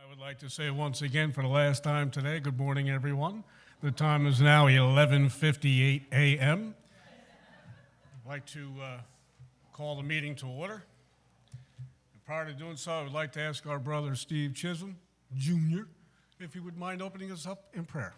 I would like to say once again for the last time today, good morning, everyone. The time is now 11:58 a.m. I'd like to call the meeting to order. And prior to doing so, I would like to ask our brother Steve Chisholm, Jr., if he would mind opening us up in prayer.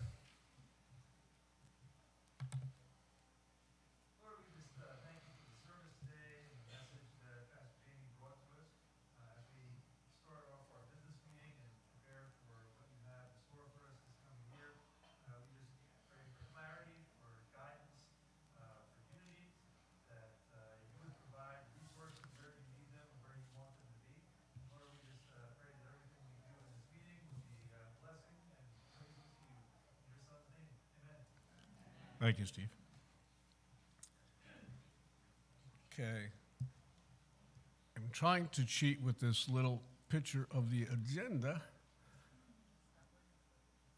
Thank you, Steve. Okay. I'm trying to cheat with this little picture of the agenda.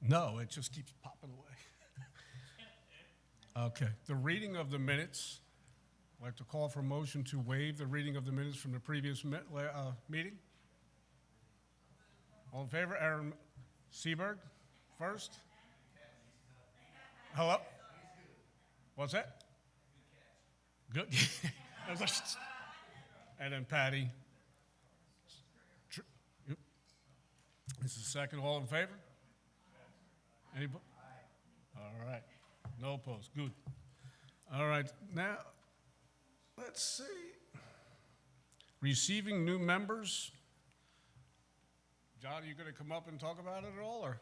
No, it just keeps popping away. Okay. The reading of the minutes. I'd like to call for a motion to waive the reading of the minutes from the previous meeting. All in favor? Aaron Seberg first. Hello? What's that? Good. And then Patty. This is second. All in favor? Anybody? All right. No opposed. Good. All right. Now, let's see. Receiving new members. John, are you going to come up and talk about it at all, or?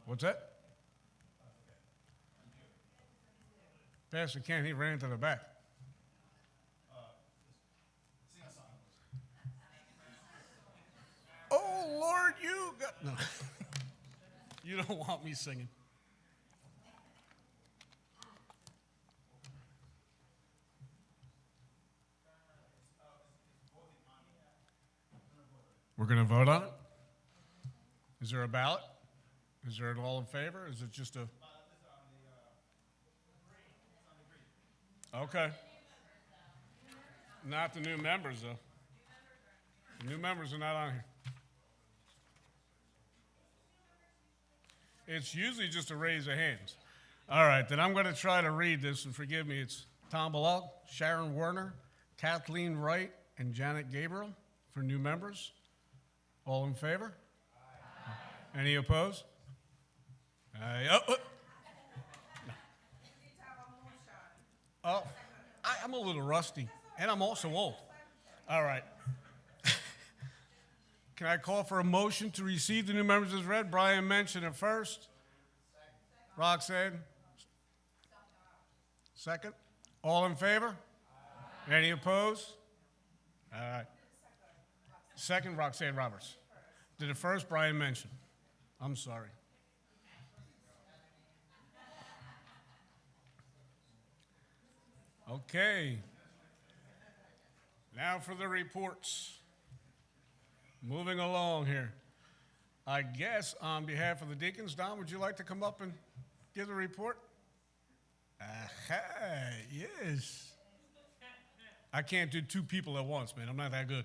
What's that? Pastor Ken, he ran to the back. Oh, Lord, you got... No. You don't want me singing. We're going to vote on it? Is there a ballot? Is there an all in favor? Is it just a... Okay. Not the new members, though. The new members are not on here. It's usually just a raise of hands. All right, then I'm going to try to read this, and forgive me. It's Tom Balog, Sharon Werner, Kathleen Wright, and Janet Gabriel for new members. All in favor? Aye. Any opposed? No. Oh, I'm a little rusty, and I'm also old. All right. Can I call for a motion to receive the new members as read? Brian mentioned it first. Roxanne? Second. All in favor? Aye. Any opposed? All right. Second, Roxanne Roberts. Did it first, Brian mentioned. I'm sorry. Okay. Now for the reports. Moving along here. I guess on behalf of the deacons, Don, would you like to come up and give the report? Yes. I can't do two people at once, man. I'm not that good.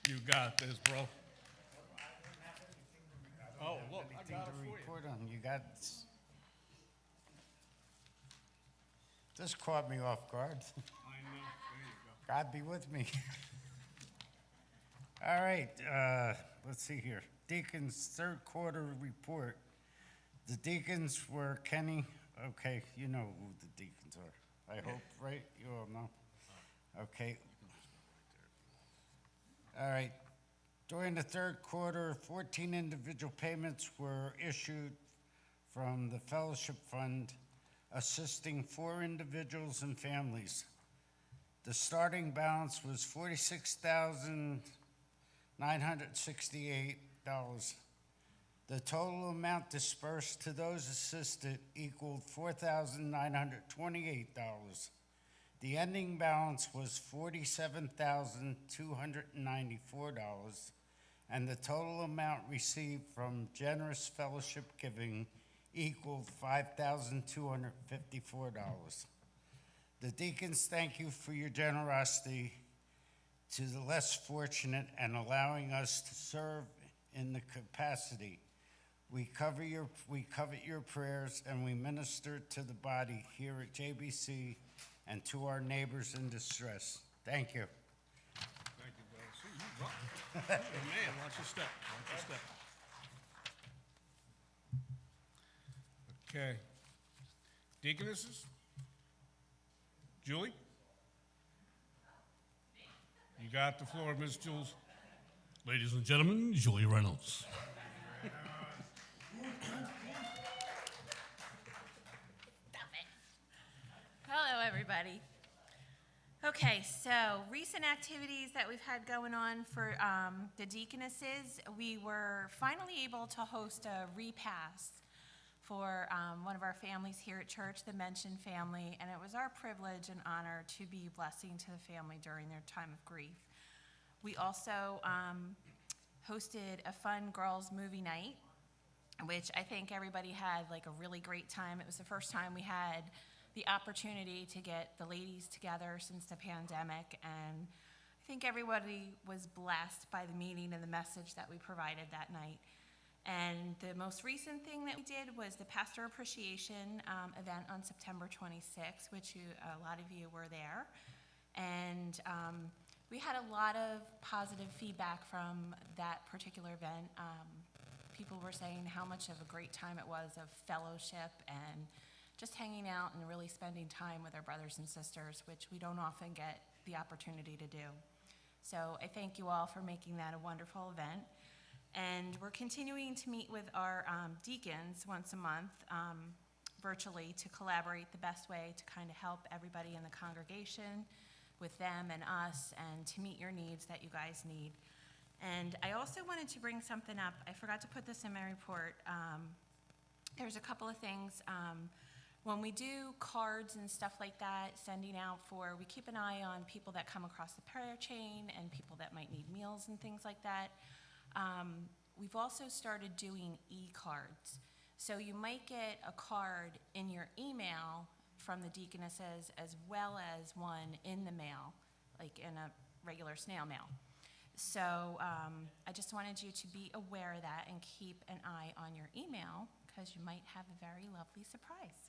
You got this, bro. Oh, look, I got it for report on. You got. This caught me off guard. I know. There you go. God be with me. All right. Let's see here. Deacons' third quarter report. The deacons were Kenny. Okay, you know who the deacons are. I hope, right? You all know. Okay. All right. During the third quarter, 14 individual payments were issued from the Fellowship Fund, assisting 4 individuals and families. The starting balance was $46,968. The total amount dispersed to those assisted equaled $4,928. The ending balance was $47,294, and the total amount received from generous fellowship giving equaled $5,254. The deacons thank you for your generosity to the less fortunate and allowing us to serve in the capacity. We covet your prayers, and we minister to the body here at J.B.C. and to our neighbors in distress. Thank you. Thank you, brother. See, you rock. Man, watch your step. Watch your step. Okay. Deaconesses? Julie? You got the floor, Miss Jules. Ladies and gentlemen, Julie Reynolds. Hello, everybody. Okay, so recent activities that we've had going on for the deaconesses, we were finally able to host a repast for one of our families here at church, the Mention family, and it was our privilege and honor to be a blessing to the family during their time of grief. We also hosted a fun girls' movie night, which I think everybody had like a really great time. It was the first time we had the opportunity to get the ladies together since the pandemic, and I think everybody was blessed by the meeting and the message that we provided that night. And the most recent thing that we did was the Pastor Appreciation event on September 26th, which a lot of you were there. And we had a lot of positive feedback from that particular event. People were saying how much of a great time it was of fellowship and just hanging out and really spending time with our brothers and sisters, which we don't often get the opportunity to do. So I thank you all for making that a wonderful event. And we're continuing to meet with our deacons once a month virtually to collaborate the best way to kind of help everybody in the congregation with them and us, and to meet your needs that you guys need. And I also wanted to bring something up. I forgot to put this in my report. There's a couple of things. When we do cards and stuff like that, sending out for, we keep an eye on people that come across the prayer chain and people that might need meals and things like that. We've also started doing e-cards. So you might get a card in your email from the deaconesses as well as one in the mail, like in a regular snail mail. So I just wanted you to be aware of that and keep an eye on your email, because you might have a very lovely surprise.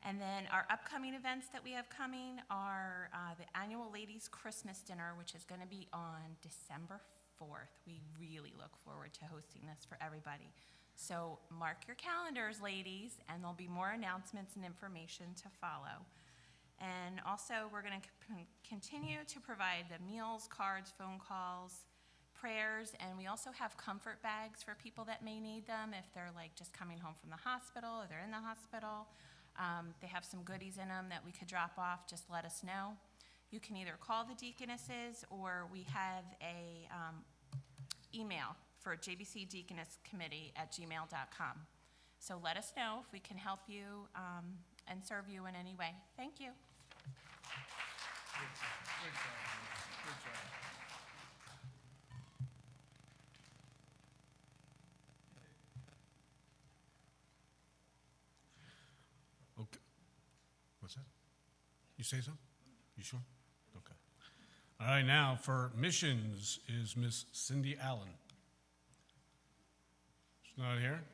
And then our upcoming events that we have coming are the annual Ladies Christmas Dinner, which is going to be on December 4th. We really look forward to hosting this for everybody. So mark your calendars, ladies, and there'll be more announcements and information to follow. And also, we're going to continue to provide the meals, cards, phone calls, prayers, and we also have comfort bags for people that may need them if they're like just coming home from the hospital or they're in the hospital. They have some goodies in them that we could drop off. Just let us know. You can either call the deaconesses, or we have a email for jbcdeaconesscommittee@gmail.com. So let us know if we can help you and serve you in any way. Thank you. Good job. Okay. What's that? You say something? You sure? Okay. All right, now for missions is Miss Cindy Allen. She's not here?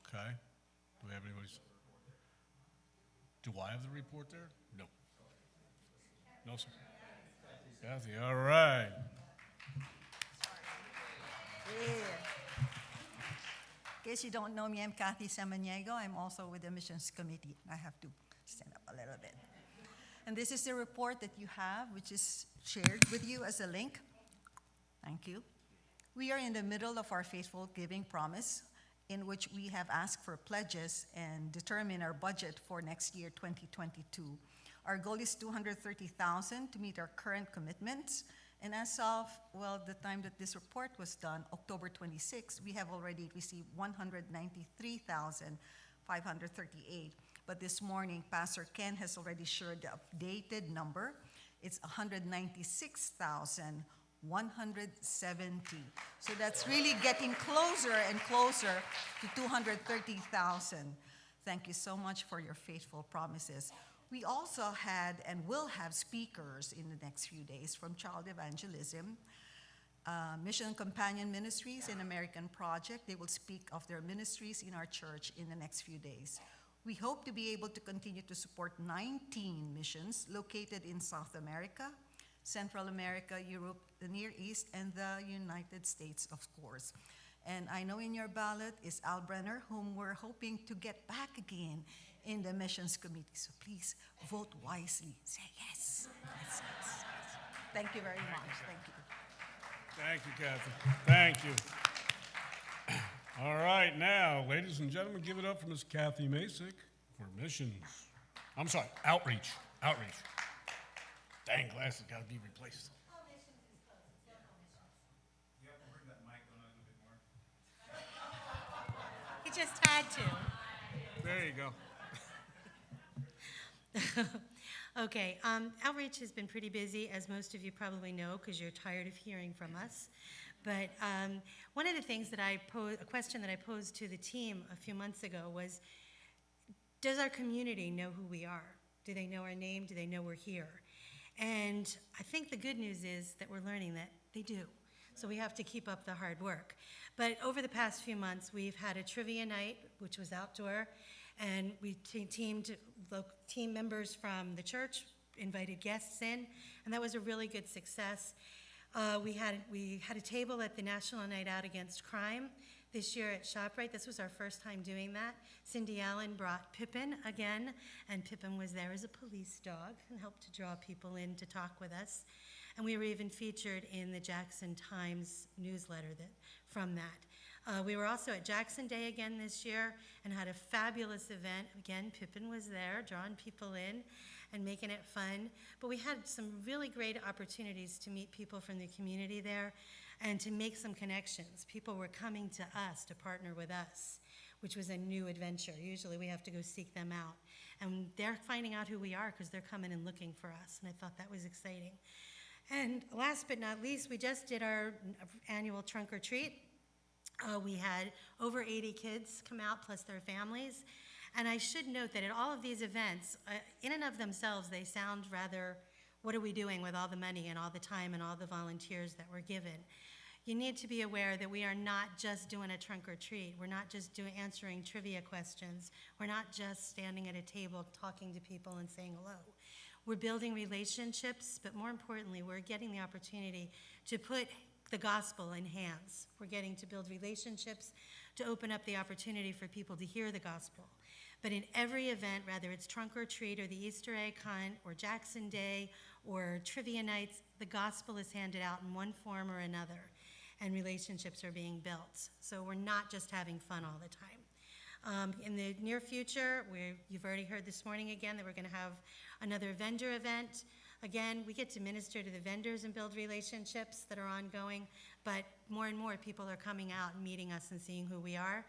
Okay. Do we have anybody's? Do I have the report there? No. No, sir. Kathy, all right. In case you don't know me, I'm Kathy Samaniego. I'm also with the Missions Committee. I have to stand up a little bit. And this is the report that you have, which is shared with you as a link. Thank you. We are in the middle of our faithful giving promise, in which we have asked for pledges and determine our budget for next year, 2022. Our goal is $230,000 to meet our current commitments. And as of, well, the time that this report was done, October 26, we have already received $193,538, But this morning, Pastor Ken has already shared the updated number. It's 196,170. So that's really getting closer and closer to 230,000. Thank you so much for your faithful promises. We also had and will have speakers in the next few days from Child Evangelism, Mission Companion Ministries, and American Project. They will speak of their ministries in our church in the next few days. We hope to be able to continue to support 19 missions located in South America, Central America, Europe, the Near East, and the United States, of course. And I know in your ballot is Al Brenner, whom we're hoping to get back again in the missions committee. So please vote wisely. Say yes. Yes, yes, yes. Thank you very much. Thank you. Thank you, Kathy. Thank you. All right, now, ladies and gentlemen, give it up for Ms. Kathy Masick for missions. I'm sorry, outreach. Outreach. Dang, glasses got to be replaced. You have to bring that mic on a little bit more. He just had to. There you go. Okay, outreach has been pretty busy, as most of you probably know, because you're tired of hearing from us. But one of the things that a question that I posed to the team a few months ago was, does our community know who we are? Do they know our name? Do they know we're here? And I think the good news is that we're learning that they do. So we have to keep up the hard work. But over the past few months, we've had a trivia night, which was outdoor, and we team members from the church, invited guests in, and that was a really good success. We had a table at the National Night Out Against Crime this year at ShopRite. This was our first time doing that. Cindy Allen brought Pippin again, and Pippin was there as a police dog and helped to draw people in to talk with us. And we were even featured in the Jackson Times newsletter from that. We were also at Jackson Day again this year and had a fabulous event. Again, Pippin was there, drawing people in and making it fun. But we had some really great opportunities to meet people from the community there and to make some connections. People were coming to us to partner with us, which was a new adventure. Usually we have to go seek them out. And they're finding out who we are because they're coming and looking for us. And I thought that was exciting. And last but not least, we just did our annual trunk or treat. We had over 80 kids come out, plus their families. And I should note that at all of these events, in and of themselves, they sound rather, what are we doing with all the money and all the time and all the volunteers that we're given? You need to be aware that we are not just doing a trunk or treat. We're not just answering trivia questions. We're not just standing at a table talking to people and saying hello. We're building relationships, but more importantly, we're getting the opportunity to put the gospel in hands. We're getting to build relationships, to open up the opportunity for people to hear the gospel. But in every event, whether it's trunk or treat or the Easter egg hunt or Jackson Day or trivia nights, the gospel is handed out in one form or another, and relationships are being built. So we're not just having fun all the time. In the near future, you've already heard this morning again that we're going to have another vendor event. Again, we get to minister to the vendors and build relationships that are ongoing, but more and more people are coming out and meeting us and seeing who we are.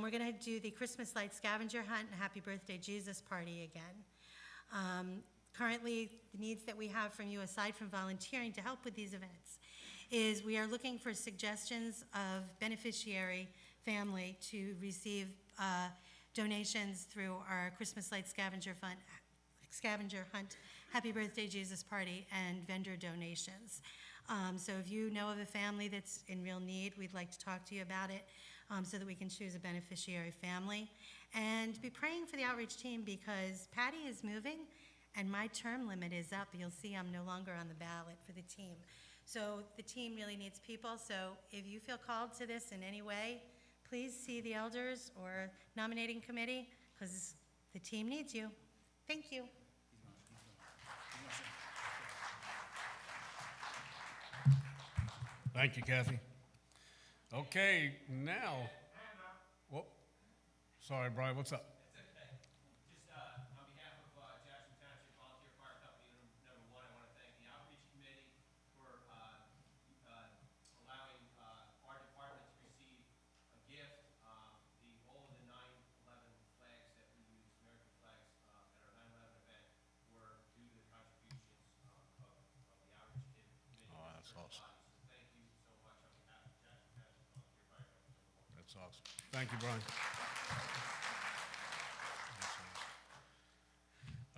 We're going to do the Christmas light scavenger hunt and Happy Birthday Jesus party again. Currently, the needs that we have from you, aside from volunteering to help with these events, is we are looking for suggestions of beneficiary family to receive donations through our Christmas light scavenger hunt, Happy Birthday Jesus party, and vendor donations. So if you know of a family that's in real need, we'd like to talk to you about it so that we can choose a beneficiary family. And be praying for the outreach team because Patty is moving and my term limit is up. You'll see I'm no longer on the ballot for the team. So the team really needs people. So if you feel called to this in any way, please see the elders or nominating committee because the team needs you. Thank you. Thank you, Kathy. Okay, now. Whoa. Sorry, Brian, what's up? It's okay. Just on behalf of Jackson Township Volunteer Fire Company, number one, I want to thank the outreach committee for allowing our department to receive a gift. All of the 9/11 flags that we use, American box. Thank you, Brian.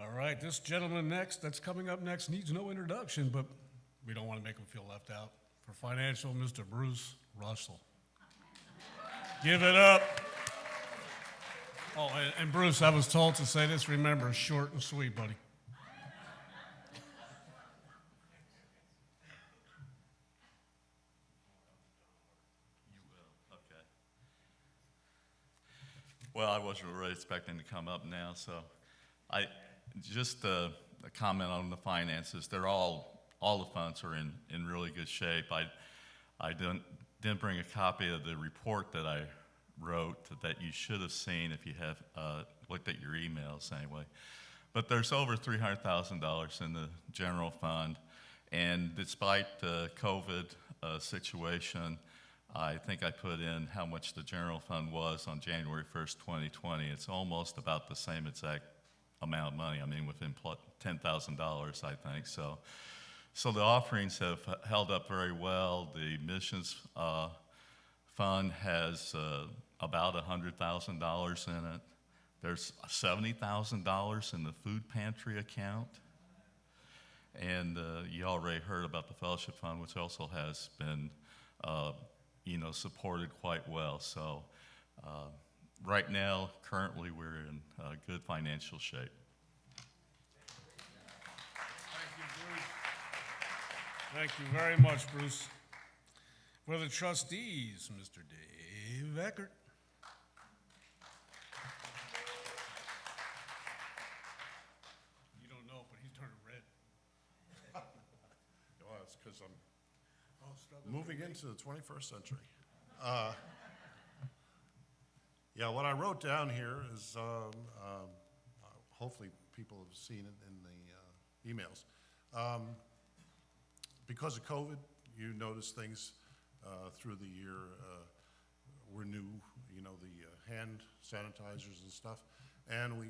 All right, this gentleman that's coming up next needs no introduction, but we don't want to make him feel left out. For financial, Mr. Bruce Russell. Give it up. Oh, and Bruce, I was told to say this, remember, short and sweet, buddy. Okay. Well, I wasn't really expecting to come up now, so just a comment on the finances. All the funds are in really good shape. I didn't bring a copy of the report that I wrote that you should have seen if you have looked at your emails anyway. But there's over $300,000 in the general fund, and despite the COVID situation, I think I put in how much the general fund was on January 1st, 2020. It's almost about the same exact amount of money. I mean, within $10,000, I think. So the offerings have held up very well. The missions fund has about $100,000 in it. There's $70,000 in the food pantry account. And you already heard about the fellowship fund, which also has been supported quite well. So right now, currently, we're in good financial shape. Thank you very much, Bruce. For the trustees, Mr. Dave Eckert. You don't know, but he's turning red. Well, it's because I'm moving into the 21st century. Yeah, what I wrote down here is, hopefully people have seen it in the emails. Because of COVID, you notice things through the year were new, the hand sanitizers and stuff. And we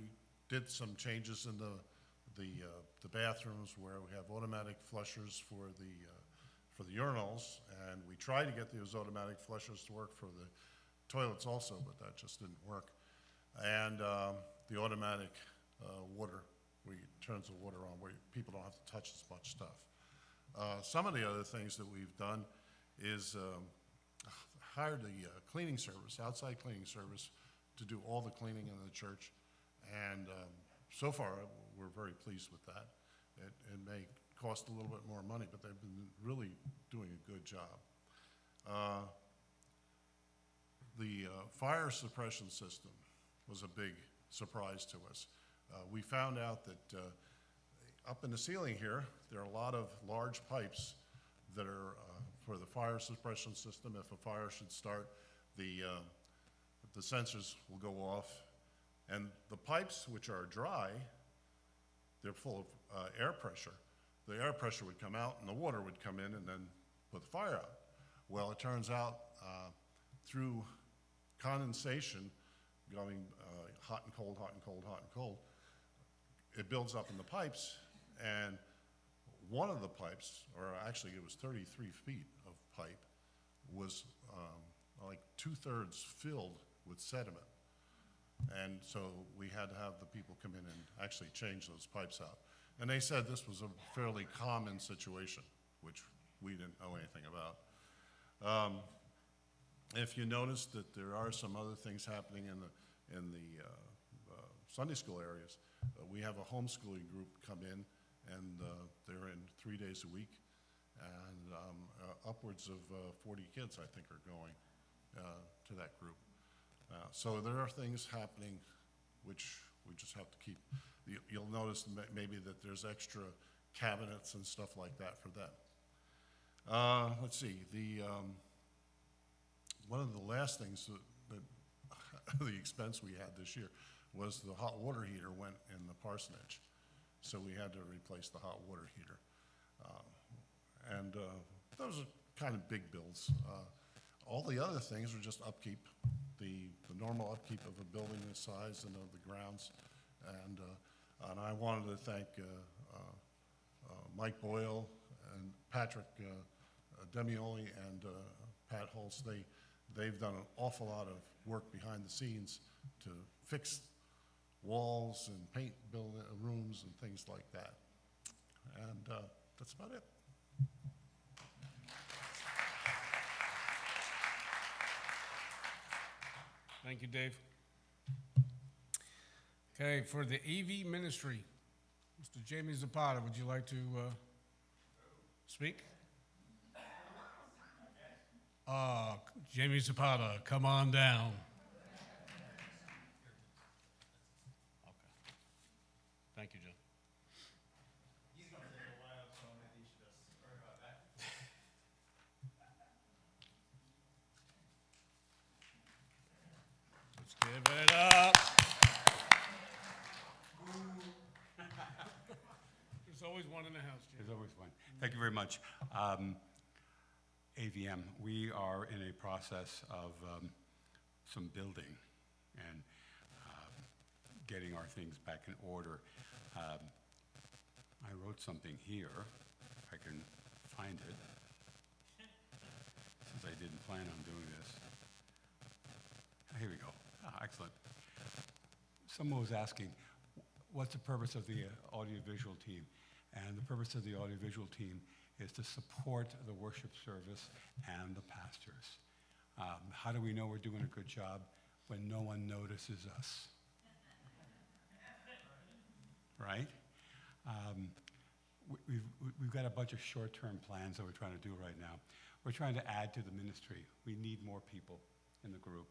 did some changes in the bathrooms where we have automatic flushers for the urinals, and we tried to get those automatic flushers to work for the toilets also, but that just didn't work. And the automatic water, where it turns the water on, where people don't have to touch as much stuff. Some of the other things that we've done is hired a cleaning service, outside cleaning service, to do all the cleaning in the church. And so far, we're very pleased with that. It may cost a little bit more money, but they've been really doing a good job. The fire suppression system was a big surprise to us. We found out that up in the ceiling here, there are a lot of large pipes that are for the fire suppression system. If a fire should start, the sensors will go off. And the pipes, which are dry, they're full of air pressure. The air pressure would come out and the water would come in and then put the fire out. Well, it turns out through condensation going hot and cold, hot and cold, hot and cold, it builds up in the pipes, and one of the pipes, or actually it was 33 feet of pipe, was like 2/3 filled with sediment. And so we had to have the people come in and actually change those pipes out. And they said this was a fairly common situation, which we didn't know anything about. If you notice that there are some other things happening in the Sunday school areas, we have a homeschooling group come in, and they're in 3 days a week, and upwards of 40 kids, I think, are going to that group. So there are things happening which we just have to keep. You'll notice maybe that there's extra cabinets and stuff like that for them. Let's see, one of the last things that the expense we had this year was the hot water heater went in the parsonage. So we had to replace the hot water heater. And those are kind of big bills. All the other things are just upkeep, the normal upkeep of a building this size and of the grounds. And I wanted to thank Mike Boyle and Patrick Demioli and Pat Holst. they've done an awful lot of work behind the scenes to fix walls and paint rooms and things like that. And that's about it. Thank you, Dave. Okay, for the AV ministry, Mr. Jamie Zapata, would you like to speak? Jamie Zapata, come on down. Okay. Thank you, John. He's gonna take a while, so maybe you should just worry about that. Let's give it up. There's always one in the house, Jim. There's always one. Thank you very much. AVM, we are in a process of some building and getting our things back in order. I wrote something here, if I can find it, since I didn't plan on doing this. Here we go. Excellent. Someone was asking, what's the purpose of the audiovisual team? And the purpose of the audiovisual team is to support the worship service and the pastors. How do we know we're doing a good job? When no one notices us. Right? We've got a bunch of short-term plans that we're trying to do right now. We're trying to add to the ministry. We need more people in the group.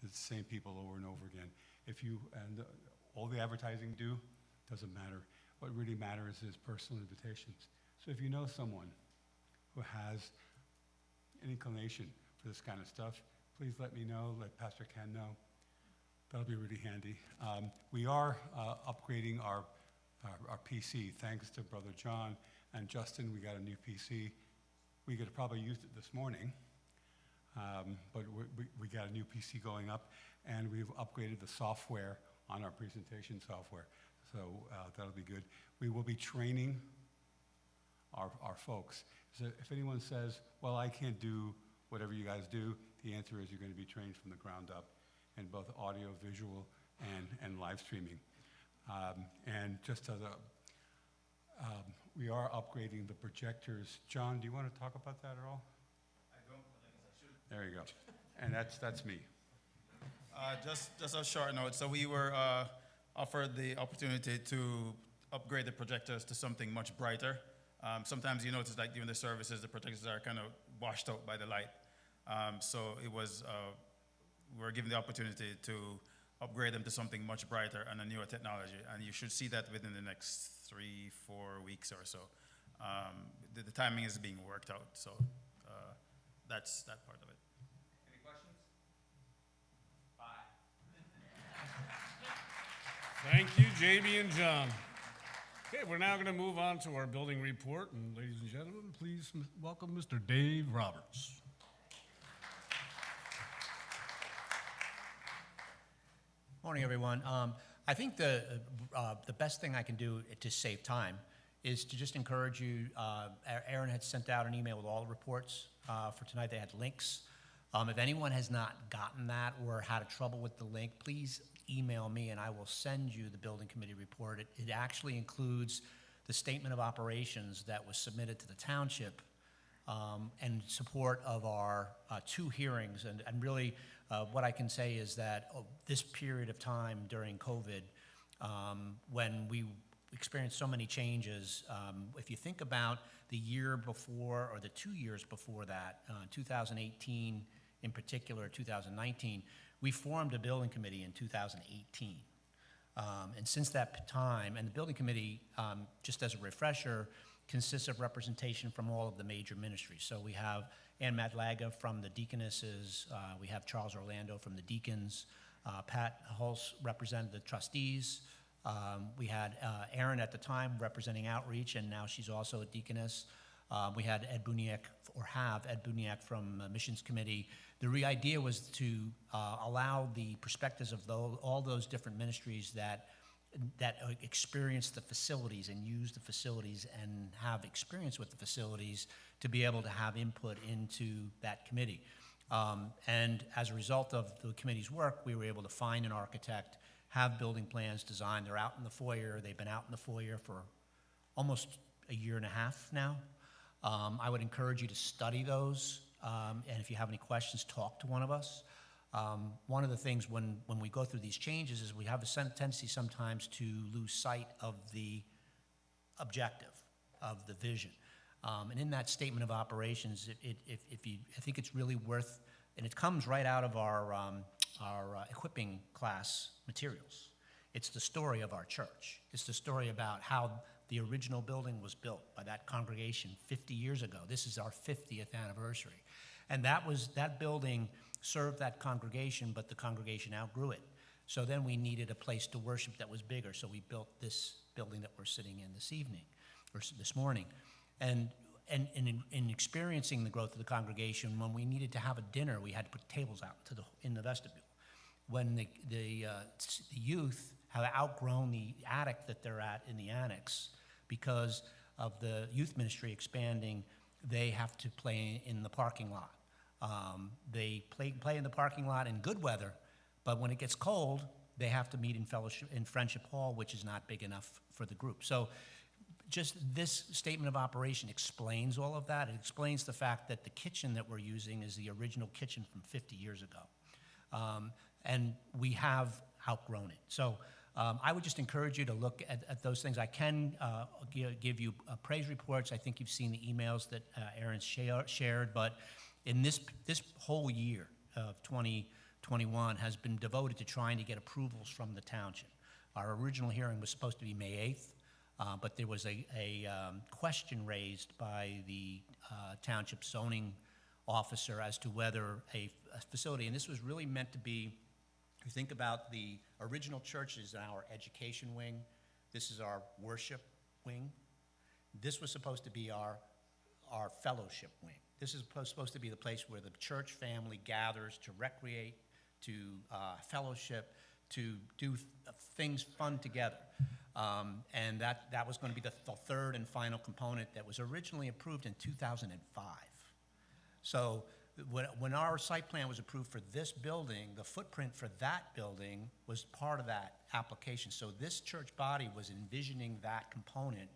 The same people over and over again. All the advertising do doesn't matter. What really matters is personal invitations. So if you know someone who has an inclination for this kind of stuff, please let me know, let Pastor Ken know. That'll be really handy. We are upgrading our PC. Thanks to Brother John and Justin, we got a new PC. We could have probably used it this morning, but we got a new PC going up, and we've upgraded the software on our presentation software. So that'll be good. We will be training our folks. So if anyone says, well, I can't do whatever you guys do, the answer is you're going to be trained from the ground up in both audio, visual, and live streaming. And just as we are upgrading the projectors. John, do you want to talk about that at all? I don't, but I guess I should. There you go. And that's me. Just a short note. So we were offered the opportunity to upgrade the projectors to something much brighter. Sometimes you notice, like during the services, the projectors are kind of washed out by the light. So it was, we were given the opportunity to upgrade them to something much brighter and a newer technology. And you should see that within the next 3-4 weeks or so. The timing is being worked out. So that's that part of it. Any questions? Bye. Thank you, JB and John. Okay, we're now going to move on to our building report. And ladies and gentlemen, please welcome Mr. Dave Roberts. Morning, everyone. I think the best thing I can do to save time is to just encourage you. Aaron had sent out an email with all the reports for tonight. They had links. If anyone has not gotten that or had trouble with the link, please email me and I will send you the building committee report. It actually includes the statement of operations that was submitted to the township in support of our 2 hearings. And really, what I can say is that this period of time during COVID, when we experienced so many changes, if you think about the year before or the 2 years before that, 2018 in particular, 2019, we formed a building committee in 2018. And since that time, and the building committee, just as a refresher, consists of representation from all of the major ministries. So we have Ann Madlaga from the Deaconesses, we have Charles Orlando from the Deacons, Pat Hulse represented the trustees, we had Erin at the time representing Outreach, and now she's also a deaconess. We had Ed Buniak, or have Ed Buniak from Missions Committee. The idea was to allow the perspectives of all those different ministries that experience the facilities and use the facilities and have experience with the facilities to be able to have input into that committee. And as a result of the committee's work, we were able to find an architect, have building plans designed. They're out in the foyer. They've been out in the foyer for almost a year and a half now. I would encourage you to study those, and if you have any questions, talk to one of us. One of the things when we go through these changes is we have a tendency sometimes to lose sight of the objective, of the vision. And in that statement of operations, I think it's really worth, and it comes right out of our equipping class materials. It's the story of our church. It's the story about how the original building was built by that congregation 50 years ago. This is our 50th anniversary. And that building served that congregation, but the congregation outgrew it. So then we needed a place to worship that was bigger, so we built this building that we're sitting in this evening, or this morning. And in experiencing the growth of the congregation, when we needed to have a dinner, we had to put tables out in the vestibule. When the youth have outgrown the attic that they're at in the annex, because of the youth ministry expanding, they have to play in the parking lot. They play in the parking lot in good weather, but when it gets cold, they have to meet in Friendship Hall, which is not big enough for the group. So just this statement of operation explains all of that. It explains the fact that the kitchen that we're using is the original kitchen from 50 years ago. And we have outgrown it. So I would just encourage you to look at those things. I can give you praise reports. I think you've seen the emails that Aaron shared, but in this whole year of 2021 has been devoted to trying to get approvals from the township. Our original hearing was supposed to be May 8th, but there was a question raised by the township zoning officer as to whether a facility, and this was really meant to be, if you think about the original church is our education wing, this is our worship wing, this was supposed to be our fellowship wing. This is supposed to be the place where the church family gathers to recreate, to fellowship, to do things fun together. And that was going to be the third and final component that was originally approved in 2005. So when our site plan was approved for this building, the footprint for that building was part of that application. So this church body was envisioning that component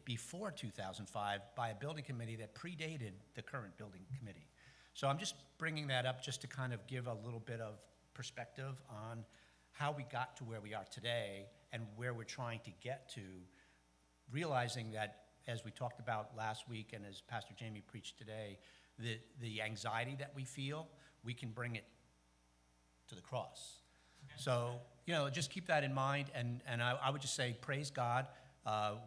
before 2005 by a building committee that predated the current building committee. So I'm just bringing that up just to kind of give a little bit of perspective on how we got to where we are today and where we're trying to get to, realizing that, as we talked about last week and as Pastor Jamie preached today, the anxiety that we feel, we can bring it to the cross. So, just keep that in mind, and I would just say, praise God.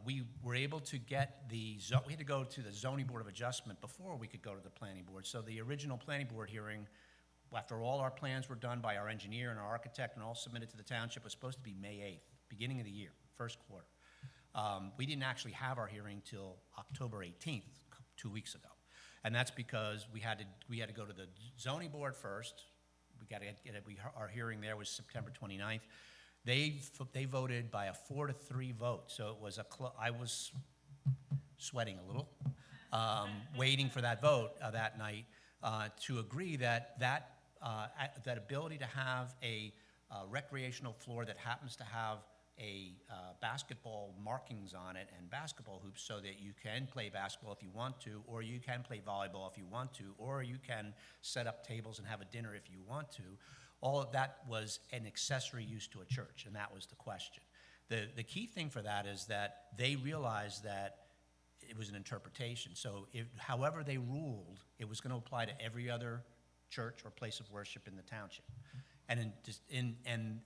We were able to get we had to go to the zoning board of adjustment before we could go to the planning board. So the original planning board hearing, after all our plans were done by our engineer and our architect and all submitted to the township, was supposed to be May 8th, beginning of the year, first quarter. We didn't actually have our hearing till October 18th, 2 weeks ago. And that's because we had to go to the zoning board first. Our hearing there was September 29th. They voted by a 4-3 vote, so it was I was sweating a little, waiting for that vote that night to agree that ability to have a recreational floor that happens to have a basketball markings on it and basketball hoops so that you can play basketball if you want to, or you can play volleyball if you want to, or you can set up tables and have a dinner if you want to. All of that was an accessory use to a church, and that was the question. The key thing for that is that they realized that it was an interpretation. So however they ruled, it was going to apply to every other church or place of worship in the township. And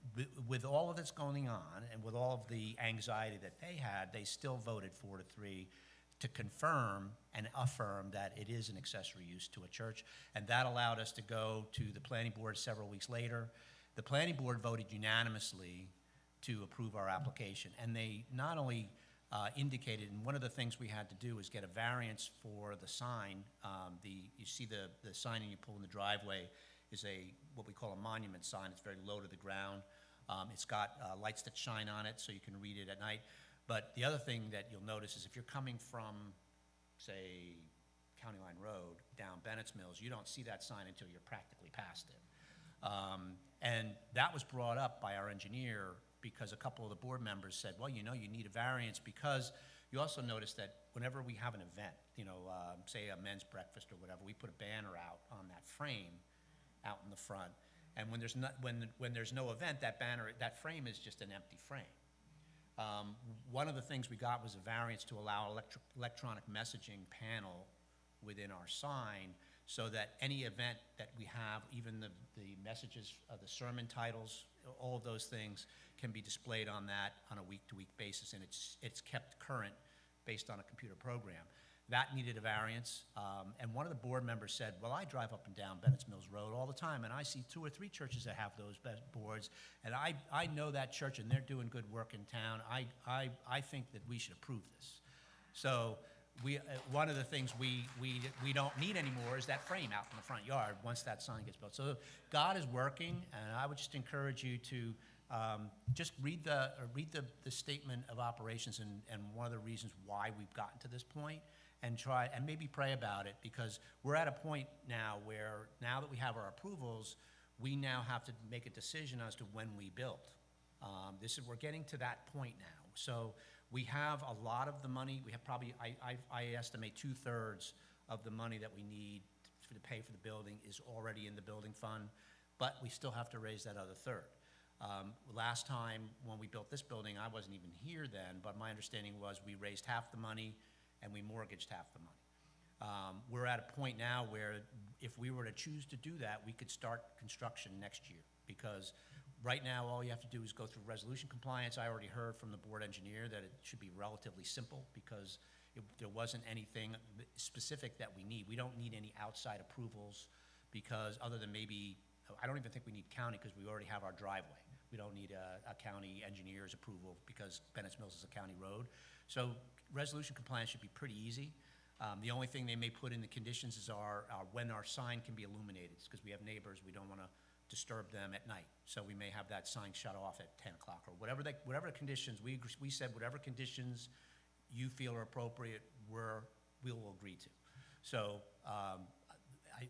with all of this going on, and with all of the anxiety that they had, they still voted 4-3 to confirm and affirm that it is an accessory use to a church. And that allowed us to go to the planning board several weeks later. The planning board voted unanimously to approve our application. And they not only indicated, and one of the things we had to do is get a variance for the sign. You see the sign and you pull in the driveway is what we call a monument sign. It's very low to the ground. It's got lights that shine on it so you can read it at night. But the other thing that you'll notice is if you're coming from, say, County Line Road down Bennett's Mills, you don't see that sign until you're practically past it. And that was brought up by our engineer because a couple of the board members said, well, you know, you need a variance because you also notice that whenever we have an event, you know, say a men's breakfast or whatever, we put a banner out on that frame out in the front. And when there's no event, that frame is just an empty frame. One of the things we got was a variance to allow electronic messaging panel within our sign so that any event that we have, even the messages, the sermon titles, all of those things can be displayed on that on a week-to-week basis, and it's kept current based on a computer program. That needed a variance, and one of the board members said, well, I drive up and down Bennett's Mills Road all the time, and I see 2 or 3 churches that have those boards, and I know that church, and they're doing good work in town. I think that we should approve this. So one of the things we don't need anymore is that frame out in the front yard once that sign gets built. So God is working, and I would just encourage you to just read the statement of operations and one of the reasons why we've gotten to this point, and try and maybe pray about it, because we're at a point now where now that we have our approvals, we now have to make a decision as to when we build. We're getting to that point now. So we have a lot of the money. We have probably, I estimate 2/3 of the money that we need to pay for the building is already in the building fund, but we still have to raise that other third. Last time when we built this building, I wasn't even here then, but my understanding was we raised half the money and we mortgaged half the money. We're at a point now where if we were to choose to do that, we could start construction next year, because right now all you have to do is go through resolution compliance. I already heard from the board engineer that it should be relatively simple because there wasn't anything specific that we need. We don't need any outside approvals, because other than maybe, I don't even think we need county because we already have our driveway. We don't need a county engineer's approval because Bennett's Mills is a county road. So resolution compliance should be pretty easy. The only thing they may put in the conditions is when our sign can be illuminated, because we have neighbors, we don't want to disturb them at night. So we may have that sign shut off at 10 o'clock or whatever the conditions, we said whatever conditions you feel are appropriate, we will agree to. So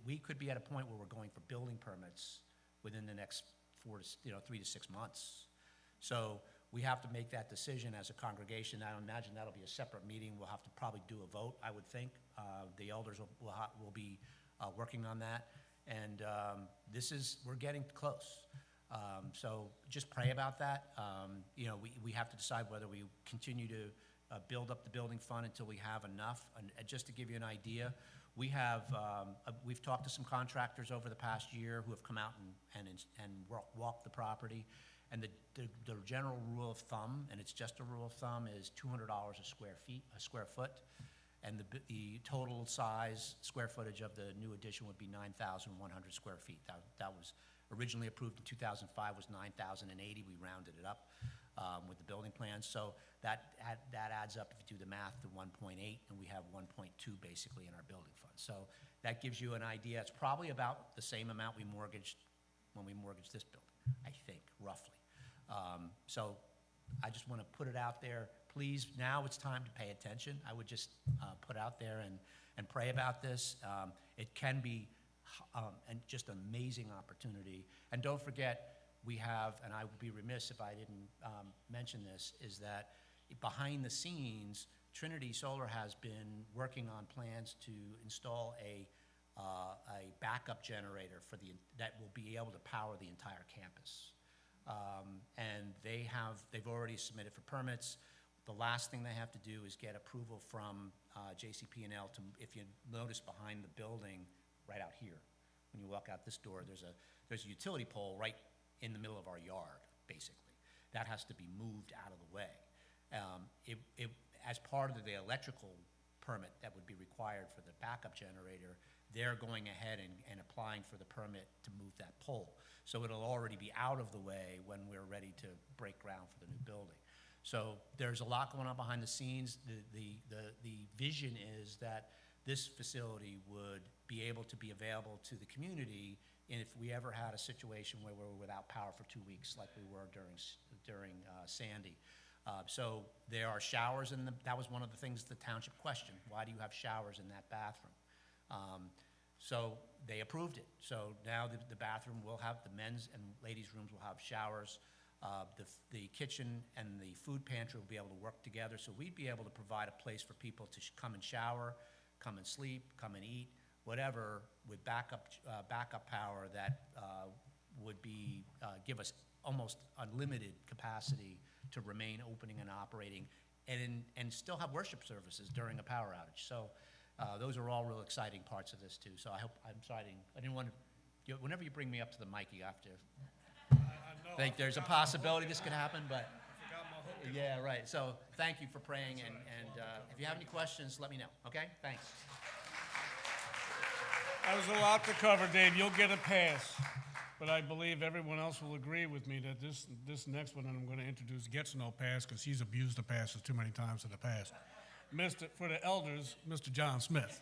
we could be at a point where we're going for building permits within the next 3 to 6 months. So we have to make that decision as a congregation. I imagine that'll be a separate meeting. We'll have to probably do a vote, I would think. The elders will be working on that. And we're getting close. So just pray about that. We have to decide whether we continue to build up the building fund until we have enough. And just to give you an idea, we've talked to some contractors over the past year who have come out and walked the property. And the general rule of thumb, and it's just a rule of thumb, is $200 a square foot. And the total size, square footage of the new addition would be 9,100 square feet. That was originally approved in 2005, was 9,080. We rounded it up with the building plans. So that adds up, if you do the math, to 1.8, and we have 1.2 basically in our building fund. So that gives you an idea. It's probably about the same amount we mortgaged when we mortgaged this building, I think, roughly. So I just want to put it out there. Please, now it's time to pay attention. I would just put out there and pray about this. It can be just an amazing opportunity. And don't forget, we have, and I would be remiss if I didn't mention this, is that behind the scenes, Trinity Solar has been working on plans to install a backup generator that will be able to power the entire campus. And they've already submitted for permits. The last thing they have to do is get approval from JCP&L if you notice behind the building, right out here, when you walk out this door, there's a utility pole right in the middle of our yard, basically. That has to be moved out of the way. As part of the electrical permit that would be required for the backup generator, they're going ahead and applying for the permit to move that pole. So it'll already be out of the way when we're ready to break ground for the new building. So there's a lot going on behind the scenes. The vision is that this facility would be able to be available to the community, and if we ever had a situation where we're without power for 2 weeks, like we were during Sandy. So there are showers that was one of the things the township questioned. Why do you have showers in that bathroom? So they approved it. So now the bathroom will have, the men's and ladies' rooms will have showers. The kitchen and the food pantry will be able to work together. So we'd be able to provide a place for people to come and shower, come and sleep, come and eat, whatever, with backup power that would be, give us almost unlimited capacity to remain opening and operating and still have worship services during a power outage. So those are all real exciting parts of this too. So I didn't want to, whenever you bring me up to the mic, you have to think there's a possibility this could happen, but yeah, right. So thank you for praying, and if you have any questions, let me know, okay? Thanks. That was a lot to cover, Dave. You'll get a pass. But I believe everyone else will agree with me that this next one that I'm going to introduce gets no pass because he's abused the passes too many times in the past. For the elders, Mr. John Smith.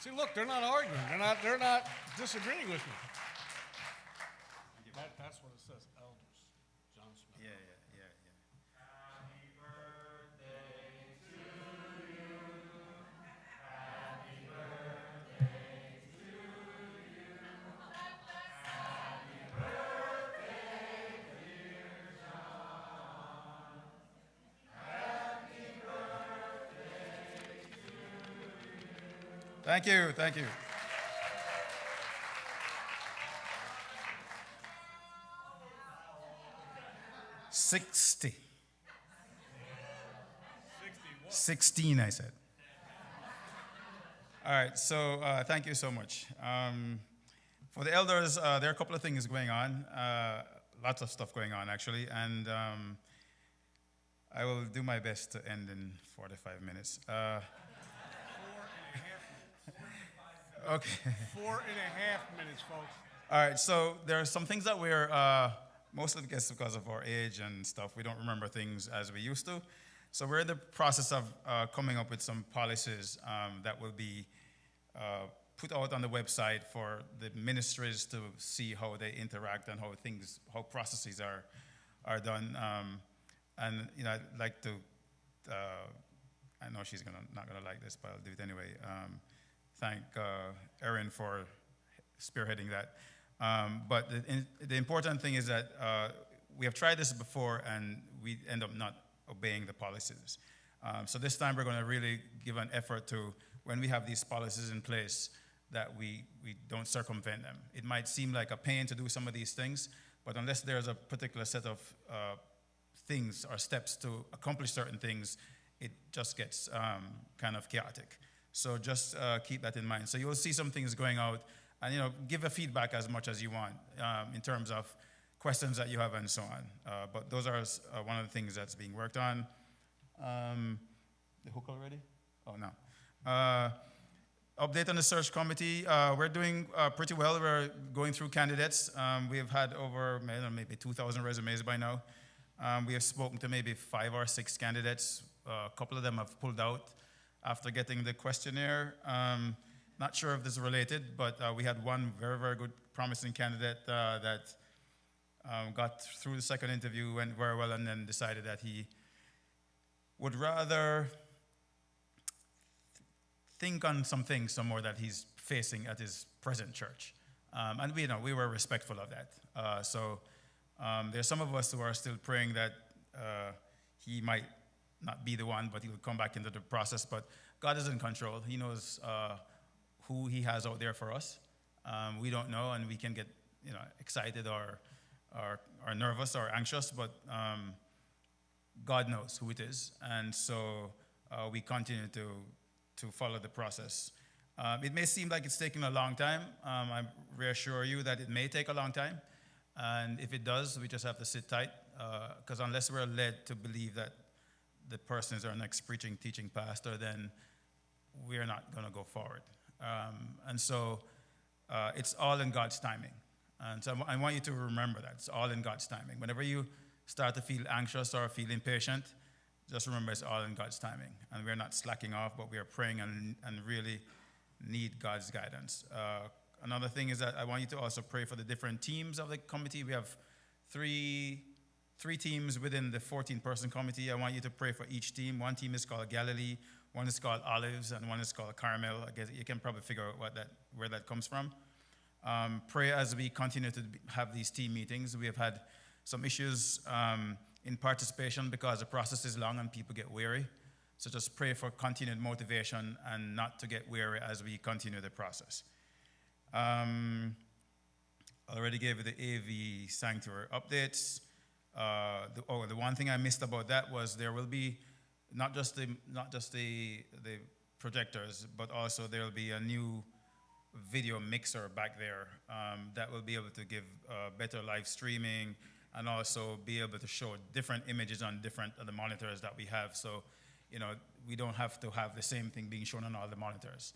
See, look, they're not arguing. They're not disagreeing with me. That's what it says, elders. John Smith. Yeah. Thank you. 60. 16, I said. All right, so thank you so much. For the elders, there are a couple of things going on, lots of stuff going on actually, and I will do my best to end in 45 minutes. 4.5 minutes. Okay. 4.5 minutes, folks. All right, so there are some things that we're, most of the guests, because of our age and stuff, we don't remember things as we used to. So we're in the process of coming up with some policies that will be put out on the website for the ministries to see how they interact and how processes are done. And you know, I'd like to, I know she's not gonna like this, but I'll do it anyway. Thank Erin for spearheading that. But the important thing is that we have tried this before and we end up not obeying the policies. So this time we're going to really give an effort to, when we have these policies in place, that we don't circumvent them. It might seem like a pain to do some of these things, but unless there's a particular set of things or steps to accomplish certain things, it just gets kind of chaotic. So just keep that in mind. So you'll see some things going out, and you know, give a feedback as much as you want in terms of questions that you have and so on. But those are one of the things that's being worked on. The hook already? Oh, no. Update on the search committee. We're doing pretty well. We're going through candidates. We've had over maybe 2,000 resumes by now. We have spoken to maybe 5 or 6 candidates. A couple of them have pulled out after getting the questionnaire. Not sure if this is related, but we had one very, very good, promising candidate that got through the second interview, went very well, and then decided that he would rather think on some things some more that he's facing at his present church. And we were respectful of that. So there's some of us who are still praying that he might not be the one, but he will come back into the process. But God is in control. He knows who he has out there for us. We don't know, and we can get excited or nervous or anxious, but God knows who it is, and so we continue to follow the process. It may seem like it's taking a long time. I reassure you that it may take a long time, and if it does, we just have to sit tight, because unless we're led to believe that the person is our next preaching, teaching pastor, then we're not going to go forward. And so it's all in God's timing. And so I want you to remember that. It's all in God's timing. Whenever you start to feel anxious or feel impatient, just remember it's all in God's timing. And we're not slacking off, but we are praying and really need God's guidance. Another thing is that I want you to also pray for the different teams of the committee. We have three teams within the 14-person committee. I want you to pray for each team. One team is called Galilee. One is called olives and one is called caramel. I guess you can probably figure out where that comes from. Pray as we continue to have these team meetings. We have had some issues in participation because the process is long and people get weary. So just pray for continued motivation and not to get weary as we continue the process. Already gave you the AV sanctuary updates. The one thing I missed about that was there will be not just the projectors, but also there will be a new video mixer back there that will be able to give better live streaming and also be able to show different images on different of the monitors that we have. So, you know, we don't have to have the same thing being shown on all the monitors.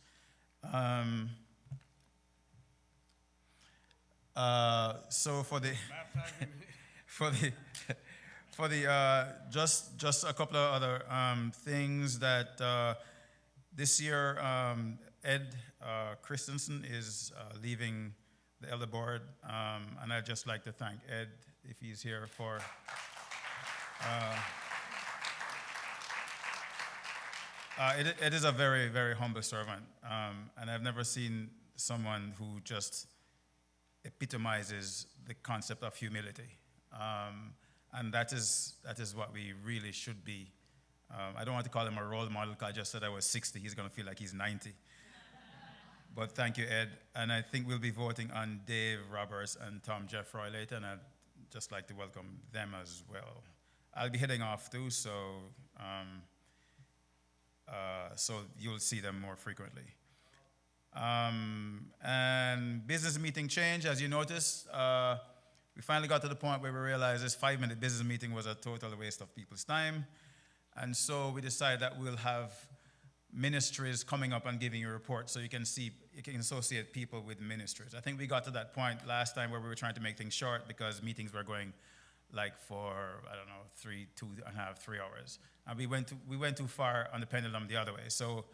So for the just a couple of other things that this year Ed Christensen is leaving the elder board, and I'd just like to thank Ed if he's here for. Ed is a very, very humble servant, and I've never seen someone who just epitomizes the concept of humility, and that is what we really should be. I don't want to call him a role model because I just said I was 60. He's going to feel like he's 90. But thank you, Ed. And I think we'll be voting on Dave Roberts and Tom Jeffroy later, and I'd just like to welcome them as well. I'll be heading off too, so you'll see them more frequently. And business meeting change, as you noticed, we finally got to the point where we realized this 5-minute business meeting was a total waste of people's time. And so we decided that we'll have ministries coming up and giving you reports so you can associate people with ministries. I think we got to that point last time where we were trying to make things short because meetings were going like for, I don't know, 3 hours. And we went too far on the pendulum the other way. So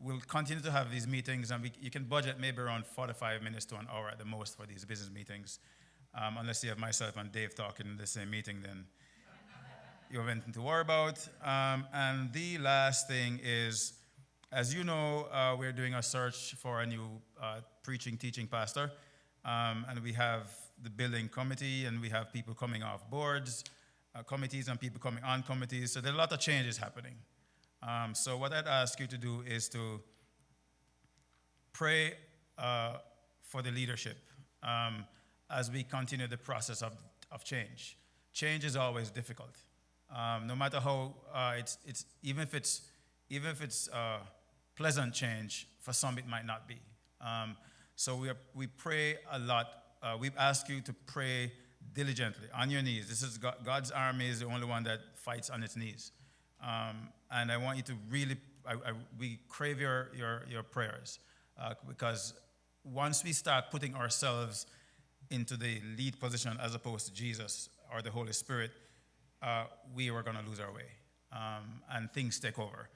we'll continue to have these meetings, and you can budget maybe around 45 minutes to an hour at the most for these business meetings. Unless you have myself and Dave talking in the same meeting, then you have anything to worry about. And the last thing is, as you know, we're doing a search for a new teaching pastor. And we have the building committee, and we have people coming off boards, committees, and people coming on committees. So there are a lot of changes happening. So what I'd ask you to do is to pray for the leadership as we continue the process of change. Change is always difficult. No matter how even if it's pleasant change, for some it might not be. So we pray a lot. We ask you to pray diligently on your knees. This is God's army is the only one that fights on its knees. And I want you to really, we crave your prayers because once we start putting ourselves into the lead position as opposed to Jesus or the Holy Spirit, we are going to lose our way and things take over.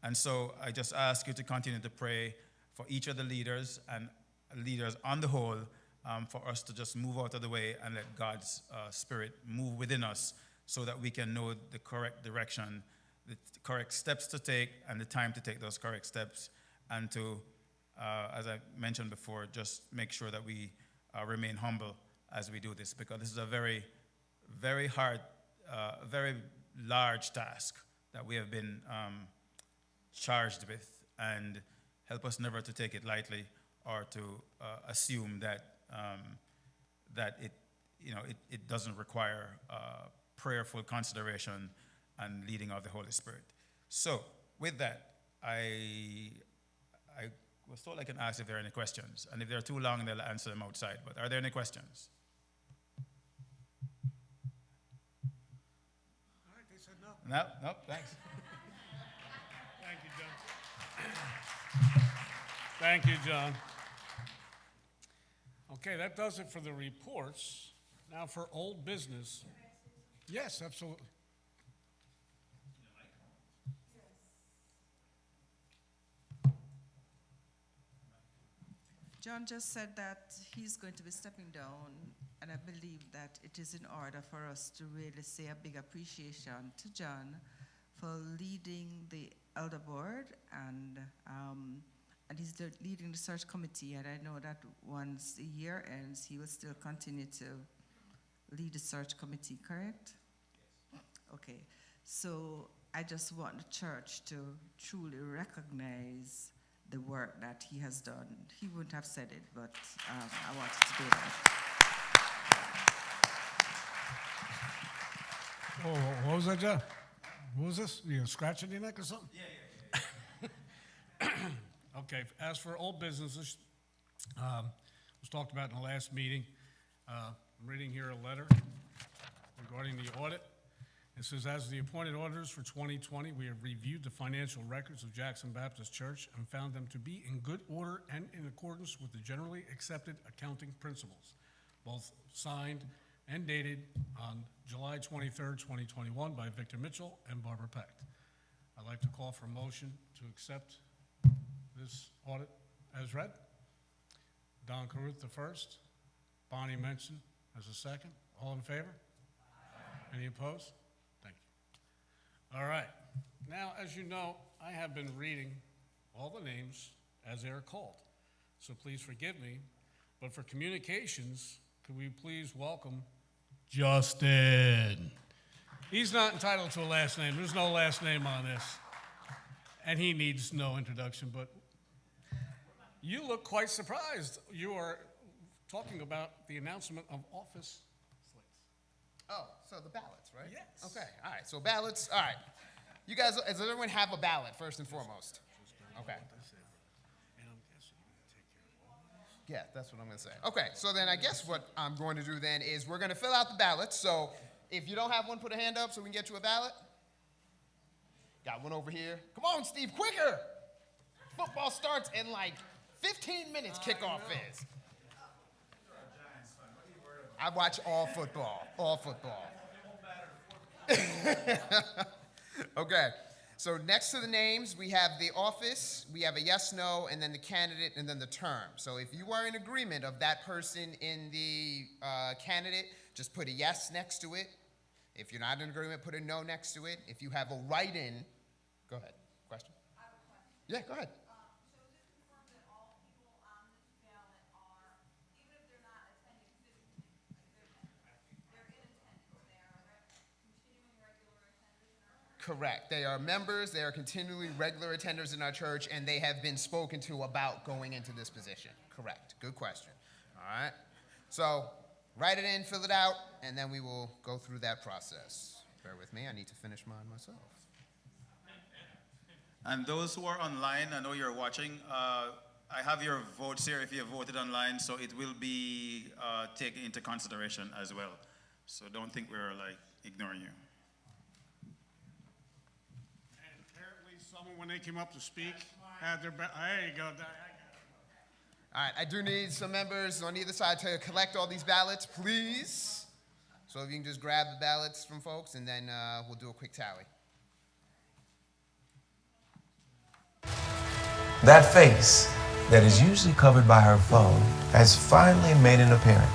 And so I just ask you to continue to pray for each of the leaders and leaders on the whole for us to just move out of the way and let God's Spirit move within us so that we can know the correct direction, the correct steps to take, and the time to take those correct steps, and to, as I mentioned before, just make sure that we remain humble as we do this, because this is a very, very hard, very large task that we have been charged with, and help us never to take it lightly or to assume that it doesn't require prayerful consideration and leading of the Holy Spirit. So with that, I was told I can ask if there are any questions, and if they're too long, they'll answer them outside. But are there any questions? All right, they said no. No, thanks. Thank you, John. Thank you, John. Okay, that does it for the reports. Now for old business. Yes, absolutely. John just said that he's going to be stepping down, and I believe that it is in order for us to really say a big appreciation to John for leading the elder board, and he's leading the search committee, and I know that once the year ends, he will still continue to lead the search committee, correct? Yes. Okay, so I just want the church to truly recognize the work that he has done. He wouldn't have said it, but I wanted to do that. Oh, what was that, Joe? What was this? You scratching your neck or something? Yeah. Okay, as for old businesses, was talked about in the last meeting. I'm reading here a letter regarding the audit. It says, as the appointed auditors for 2020, we have reviewed the financial records of Jackson Baptist Church and found them to be in good order and in accordance with the generally accepted accounting principles, both signed and dated on July 23rd, 2021 by Victor Mitchell and Barbara Peck. I'd like to call for a motion to accept this audit as read. Don Caruth the first, Bonnie Mention as a second. All in favor? Aye. Any opposed? Thank you. All right. Now, as you know, I have been reading all the names as they are called. So please forgive me. But for communications, could we please welcome Justin? He's not entitled to a last name. There's no last name on this. And he needs no introduction, but you look quite surprised. You are talking about the announcement of office slates. Oh, so the ballots, right? Yes. Okay, all right, so ballots, all right. You guys, does everyone have a ballot, first and foremost? Okay. Yeah, that's what I'm gonna say. Okay, so then I guess what I'm going to do then is we're gonna fill out the ballots. So if you don't have one, put a hand up so we can get you a ballot. Got one over here. Come on, Steve, quicker! Football starts in like 15 minutes, kickoff is. I watch all football. Okay, so next to the names, we have the office, we have a yes, no, and then the candidate, and then the term. So if you are in agreement of that person in the candidate, just put a yes next to it. If you're not in agreement, put a no next to it. If you have a write-in, go ahead. Question? I have a question. Yeah, go ahead. So is it confirmed that all people on this ballot are, even if they're not attending physically, they're in attendance, they are continuing regular attenders in our church? Correct. They are members, they are continually regular attenders in our church, and they have been spoken to about going into this position. Correct. Good question. All right. So write it in, fill it out, and then we will go through that process. Bear with me. I need to finish mine myself. And those who are online, I know you're watching, I have your votes here if you have voted online, so it will be taken into consideration as well. So don't think we're like ignoring you. And apparently someone, when they came up to speak, had their, there you go. All right, I do need some members on either side to collect all these ballots, please. So if you can just grab the ballots from folks, and then we'll do a quick tally. That face that is usually covered by her phone has finally made an appearance.